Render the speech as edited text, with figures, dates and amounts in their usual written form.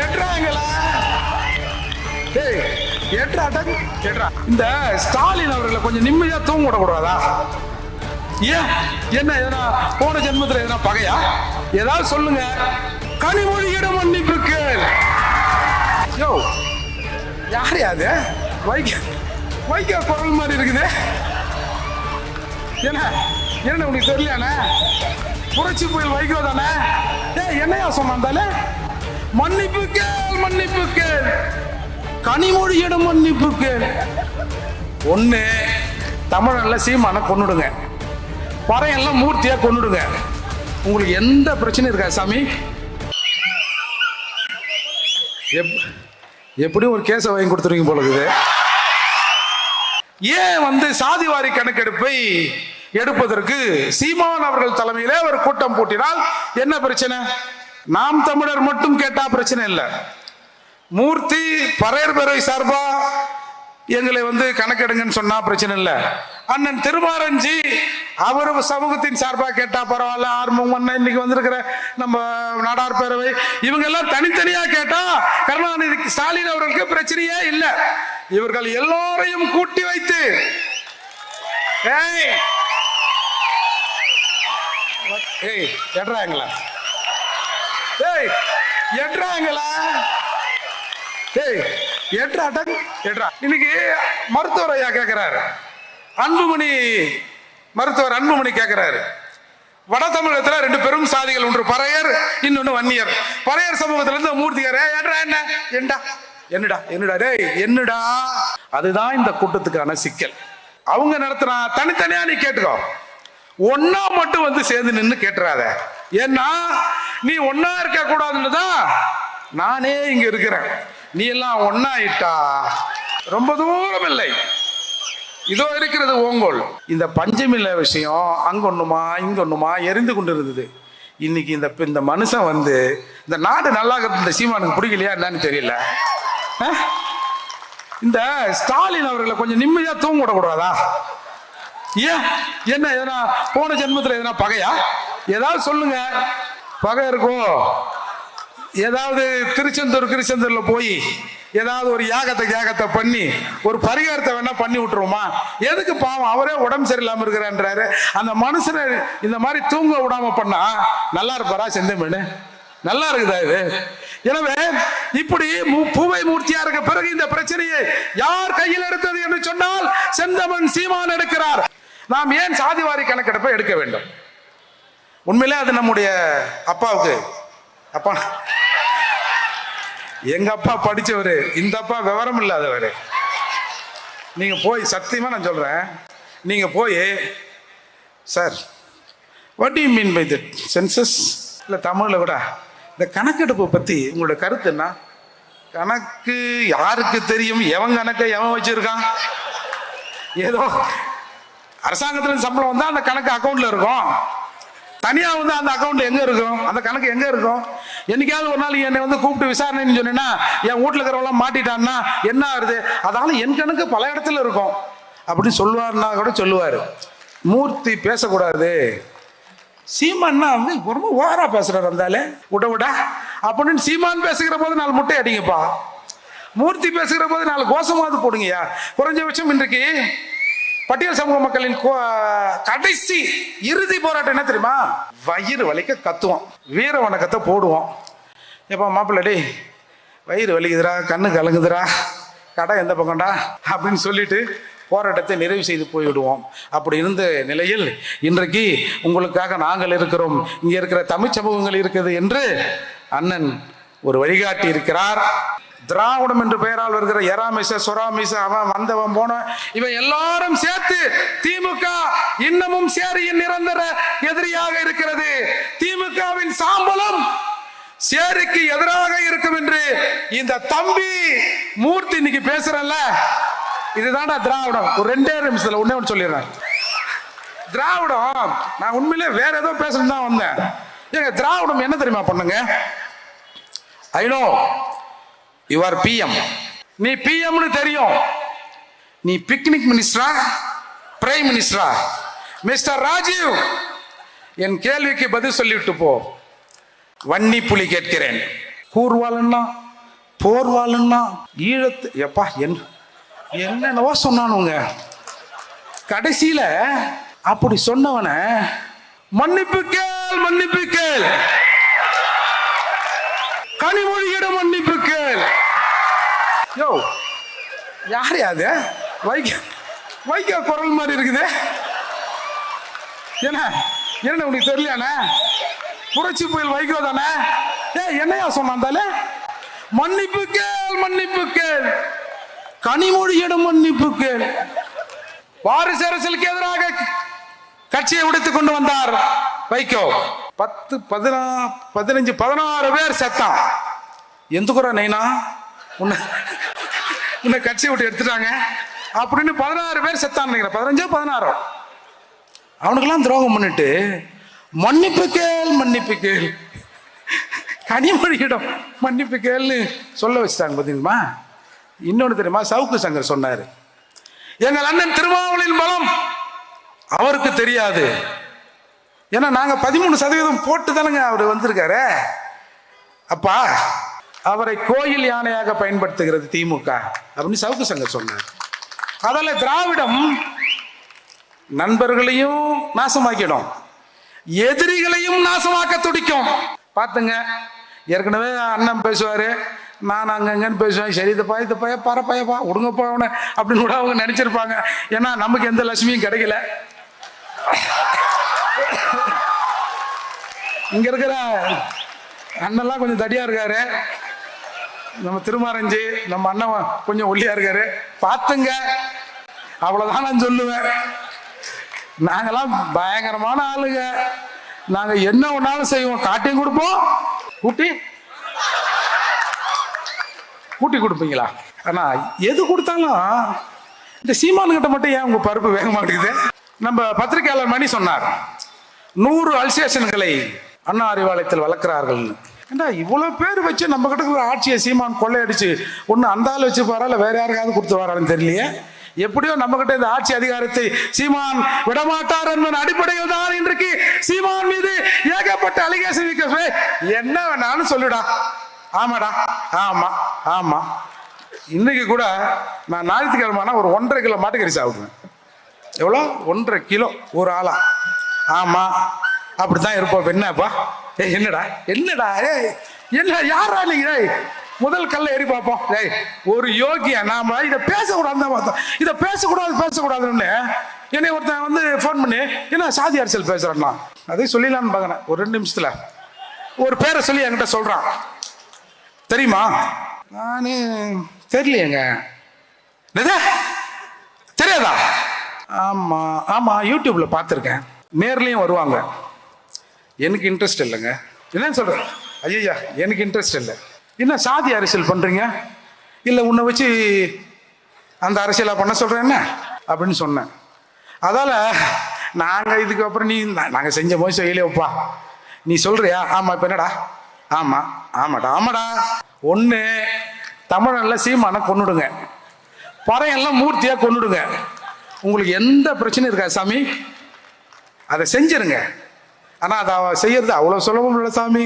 எட்றாங்களா? இந்த ஸ்டாலின் அவர்களை கொஞ்சம் நிம்மதியா தூங்க விடக்கூடாதா? ஏன் என்ன எதனா போன ஜென்மத்தில் எதனா பகையா? ஏதாவது சொல்லுங்க. கனிமொழியிடம் மன்னிப்பு கேள். யோ யார் அது? வைக்க குரல் மாதிரி இருக்குது. என்ன என்ன உனக்கு தெரியலையானே? புரட்சி புயல் வைகோ தானே? என்னையா சொன்னாலே மன்னிப்பு கேள், கனிமொழியிடம் மன்னிப்பு கேள். ஒண்ணு தமிழன்ல சீமான கொன்னுடுங்க, பறையெல்லாம் மூர்த்தியா கொன்னுடுங்க. உங்களுக்கு எந்த பிரச்சனையும் இருக்கா சாமி? எப்படியும் ஒரு கேஸை வாங்கி கொடுத்துருவீங்க போல இருக்குது. ஏன் சாதிவாரி கணக்கெடுப்பை எடுப்பதற்கு சீமான் அவர்கள் தலைமையிலே ஒரு கூட்டம் கூட்டினால் என்ன பிரச்சனை? நாம் தமிழர் மட்டும் கேட்டா பிரச்சனை இல்லை. மூர்த்தி பறையர் பேரவை சார்பா எங்களை கணக்கெடுங்கன்னு சொன்னா பிரச்சனை இல்லை. அண்ணன் திருமாரஞ்சி அவர் சமூகத்தின் சார்பா கேட்டா பரவாயில்ல. ஆர்வம் அண்ணன் இன்னைக்கு வந்திருக்கிற நம்ம நாடார் பேரவை இவங்க எல்லாம் தனித்தனியா கேட்டா கருணாநிதி ஸ்டாலின் அவர்களுக்கு பிரச்சனையே இல்லை. இவர்கள் எல்லோரையும் கூட்டி வைத்து இன்னைக்கு மருத்துவர் ஐயா கேட்கிறாரு, அன்புமணி மருத்துவர் அன்புமணி கேட்கிறாரு, வட தமிழகத்துல 2 பெரும் சாதிகள், ஒன்று பறையர், இன்னொன்னு வன்னியர். பறையர் சமூகத்துல இருந்து மூர்த்தியார் என்னடா அதுதான் இந்த கூட்டத்துக்கான சிக்கல். அவங்க நடத்துறா தனித்தனியா நீ கேட்டுக்கோ, ஒன்னா மட்டும் சேர்ந்து நின்று கேட்டுறாத. ஏன்னா நீ ஒன்னா இருக்க கூடாதுன்னு தான் நானே இங்க இருக்கிறேன். நீ எல்லாம் ஒன்னாயிட்டா ரொம்ப தூரம் இல்லை. இதோ இருக்கிறது ஓங்கோல். இந்த பஞ்சமில்ல விஷயம் அங்க ஒண்ணுமா இங்க ஒண்ணுமா எரிந்து கொண்டு இருந்தது. இன்னைக்கு இந்த மனுஷன் இந்த நாடு நல்லா இந்த சீமானுக்கு பிடிக்கலையா என்னன்னு தெரியல. இந்த ஸ்டாலின் அவர்களை கொஞ்சம் நிம்மதியா தூங்க விடக்கூடாதா? ஏன் என்ன எதனா போன ஜென்மத்தில் எதனா பகையா? ஏதாவது சொல்லுங்க. பகை இருக்கும். ஏதாவது திருச்செந்தூர்ல போய் ஏதாவது ஒரு யாகத்தை பண்ணி ஒரு பரிகாரத்தை வேணா பண்ணி விட்டுருவோமா? எதுக்கு? பாவம் அவரே உடம்பு சரியில்லாம இருக்கிறான்றாரு. அந்த மனுஷனை இந்த மாதிரி தூங்க விடாம பண்ணா நல்லா இருப்பாரா? செந்தமேனு நல்லா இருக்குதா இது? எனவே இப்படி பூவை மூர்த்தியா இருக்க பிறகு இந்த பிரச்சனையை யார் கையில் எடுத்தது என்று சொன்னால் செந்தமன் சீமான் எடுக்கிறார். நாம் ஏன் சாதிவாரி கணக்கெடுப்பை எடுக்க வேண்டும்? உண்மையிலே அது நம்முடைய அப்பாவுக்கு அப்பா, எங்க அப்பா படிச்சவரு, இந்த அப்பா விவரம் இல்லாதவரு. நீங்க போய் சத்தியமா நான் சொல்றேன், நீங்க போய் sir what do you mean by that census இல்ல தமிழ்ல கூட இந்த கணக்கெடுப்பு பத்தி உங்களோட கருத்து என்ன? கணக்கு யாருக்கு தெரியும்? எவன் கணக்கை எவன் வச்சிருக்கான்? ஏதோ அரசாங்கத்துல சம்பளம் வந்தா அந்த கணக்கு அக்கௌண்ட்ல இருக்கும். தனியா அந்த அக்கௌண்ட் எங்க இருக்கும்? அந்த கணக்கு எங்க இருக்கும்? என்னைக்காவது ஒரு நாள் என்னை கூப்பிட்டு விசாரணைன்னு சொன்னா என் வீட்டுல இருக்கிறவங்க மாட்டிட்டான்னா என்ன ஆகுது? அதனால என் கணக்கு பல இடத்துல இருக்கும் அப்படின்னு சொல்லுவாருன்னா கூட சொல்லுவாரு. மூர்த்தி பேசக்கூடாது, சீமான்னா ரொம்ப ஓவரா பேசுறாரு, வந்தாலே விட அப்படின்னு சீமான் பேசுகிற போது 4 முட்டை அடிங்கப்பா, மூர்த்தி பேசுகிற போது 4 கோஷமாவது போடுங்கயா. குறைஞ்சபட்சம் இன்றைக்கு பட்டியல் சமூக மக்களின் கடைசி இறுதி போராட்டம் என்ன தெரியுமா? வயிறு வலிக்க கத்துவோம், வீர வணக்கத்தை போடுவோம். எப்ப மாப்பிள்ளடி வயிறு வலிக்குதுரா, கண்ணு கலங்குதுரா, கடை எந்த பக்கம்டா அப்படின்னு சொல்லிட்டு போராட்டத்தை நிறைவு செய்து போய்விடுவோம். அப்படி இருந்த நிலையில் இன்றைக்கு உங்களுக்காக நாங்கள் இருக்கிறோம், இங்க இருக்கிற தமிழ் சமூகங்கள் இருக்குது என்று அண்ணன் ஒரு வழிகாட்டி இருக்கிறார். திராவிடம் என்று பெயரால் வருகிற எராமிச சொராமிச அவன் வந்தவன் போன இவன் எல்லாரும் சேர்த்து திமுக இன்னமும் சேரியின் நிரந்தர எதிரியாக இருக்கிறது. திமுகவின் சாம்பலம் சேரிக்கு எதிராக இருக்கும் என்று இந்த தம்பி மூர்த்தி இன்னைக்கு பேசுறல்ல, இதுதான்டா திராவிடம். ஒரு 2 நிமிஷத்துல ஒண்ணு சொல்லிடுறேன். திராவிடம் நான் உண்மையிலே வேற ஏதோ பேசணும் தான் வந்தேன். ஏங்க திராவிடம் என்ன தெரியுமா பண்ணுங்க? I know you are PM. நீ பிஎம்னு தெரியும். நீ பிக்னிக் மினிஸ்டரா பிரைம் மினிஸ்டரா? மிஸ்டர் ராஜீவ், என் கேள்விக்கு பதில் சொல்லிவிட்டு போ. வன்னி புலி கேட்கிறேன், கூர்வாளுன்னா போர்வாளுன்னா ஈழத்து எப்பா என்னென்னவோ சொன்னானுங்க. கடைசியில அப்படி சொன்னவனை மன்னிப்பு கேள், மன்னிப்பு கேள், கனிமொழியிடம் மன்னிப்பு கேள். யோ யார் அது? வைக்க குரல் மாதிரி இருக்குது. என்ன என்ன உனக்கு தெரியலையானே? புரட்சி புயல் வைகோ தானே? என்னையா சொன்னாந்தாலே? மன்னிப்பு கேள், மன்னிப்பு கேள், கனிமொழியிடம் மன்னிப்பு கேள். வாரிசு அரசியலுக்கு எதிராக கட்சியை உடைத்துக் கொண்டு வந்தார் வைகோ. 10, 15, 16 பேர் செத்தான். எந்துக்குறா நைனா உன்னை கட்சியை விட்டு எடுத்துட்டாங்க அப்படின்னு 16 பேர் செத்தான் நினைக்கிறேன். 15, 16 அவனுக்கெல்லாம் துரோகம் பண்ணிட்டு மன்னிப்பு கேள், மன்னிப்பு கேள், கனிமொழியிடம் மன்னிப்பு கேள்னு சொல்ல வச்சுட்டாங்க. பார்த்தீங்களா? இன்னொன்று தெரியுமா? சவுக்கு சங்கர் சொன்னார், எங்கள் அண்ணன் திருமாவளின் பலம் அவருக்கு தெரியாது. ஏன்னா நாங்க 13% போட்டு தானங்க அவர் வந்திருக்காரு. அப்பா அவரை கோயில் யானையாக பயன்படுத்துகிறது திமுக அப்படின்னு சவுக்கு சங்கர் சொன்னார். அதில் திராவிடம் நண்பர்களையும் நாசமாக்கிடும், எதிரிகளையும் நாசமாக்க துடிக்கும். பார்த்துங்க, ஏற்கனவே அண்ணன் பேசுவாரு, நான் அங்கங்கன்னு பேசுவேன். சரி இந்த பைய பரப்பையப்பா விடுங்கப்பா அவனை அப்படின்னு கூட அவங்க நினைச்சிருப்பாங்க. ஏன்னா நமக்கு எந்த லட்சுமியும் கிடைக்கல. இங்க இருக்கிற அண்ணெல்லாம் கொஞ்சம் தடியா இருக்காரு, நம்ம திருமாரஞ்சி நம்ம அண்ணன் கொஞ்சம் ஒல்லியா இருக்காரு. பார்த்துங்க, அவ்வளவுதான் நான் சொல்லுவேன். நாங்கெல்லாம் பயங்கரமான ஆளுங்க. நாங்க என்ன ஒன்னாலும் செய்வோம், காட்டியும் கொடுப்போம், கூட்டி கொடுப்பீங்களா? ஆனா எது கொடுத்தாலும் இந்த சீமானுகிட்ட மட்டும் ஏன் உங்க பருப்பு வேக மாட்டேங்குது? நம்ம பத்திரிகையாளர் மணி சொன்னார், 100 அல்சேஷன்களை அண்ணா அறிவாலயத்தில் வளர்க்கிறார்கள். ஏண்டா இவ்வளவு பேர் வச்சு நம்ம கிட்ட இருக்கிற ஆட்சியை சீமான் கொள்ளையடிச்சு ஒண்ணு அந்த ஆள் வச்சு பாரா, இல்ல வேற யாருக்காவது கொடுத்து வரான்னு தெரியலையே. எப்படியோ நம்ம கிட்ட இந்த ஆட்சி அதிகாரத்தை சீமான் விடமாட்டார் என்பதன் அடிப்படையில் தான் இன்றைக்கு சீமான் மீது ஏகப்பட்ட அலிகேஷன் வைக்க. என்ன வேணாலும் சொல்லுடா, ஆமாடா, ஆமா ஆமா. இன்னைக்கு கூட நான் ஞாயிற்றுக்கிழமை ஒரு 1.5 கிலோ மாட்டுக்கறி சாப்பிடுவேன். எவ்வளோ? 1.5 கிலோ ஒரு ஆளா? ஆமா, அப்படித்தான் இருப்போம். என்னப்பா என்னடா என்னடா என்ன யாரா நீங்க? முதல் கல்ல ஏறி பார்ப்போம். ஒரு யோகியா நாம இதை பேசக்கூடாது பார்த்தோம். இதை பேசக்கூடாதுன்னு என்னை ஒருத்தன் வந்து ஃபோன் பண்ணி என்ன சாதி அரசியல் பேசுறான்னா அதே சொல்லிடலான்னு பார்க்கறேன். ஒரு 2 நிமிஷத்துல ஒரு பேரை சொல்லி என்கிட்ட சொல்றான். தெரியுமா? நானு தெரியலையேங்க. தெரியாதா? ஆமா ஆமா, யூடியூப்ல பார்த்துருக்கேன். நேர்லயும் வருவாங்க. எனக்கு இன்ட்ரெஸ்ட் இல்லைங்க. என்னன்னு சொல்றேன்? ஐயா எனக்கு இன்ட்ரெஸ்ட் இல்லை. என்ன சாதி அரசியல் பண்றீங்க? இல்லை உன்னை வச்சு அந்த அரசியலா பண்ண சொல்றேன் என்ன அப்படின்னு சொன்னேன். அதால நாங்க இதுக்கப்புறம் நாங்க செஞ்ச போய் செய்யலையோப்பா. நீ சொல்றியா? ஆமா. இப்ப என்னடா? ஆமா ஆமாடா. ஒண்ணு தமிழன்ல சீமான கொன்னுடுங்க, பறையெல்லாம் மூர்த்தியா கொன்னுடுங்க. உங்களுக்கு எந்த பிரச்சனையும் இருக்கா சாமி, அதை செஞ்சிருங்க. ஆனா அதை செய்யறது அவ்வளவு சுலபம் இல்லை சாமி.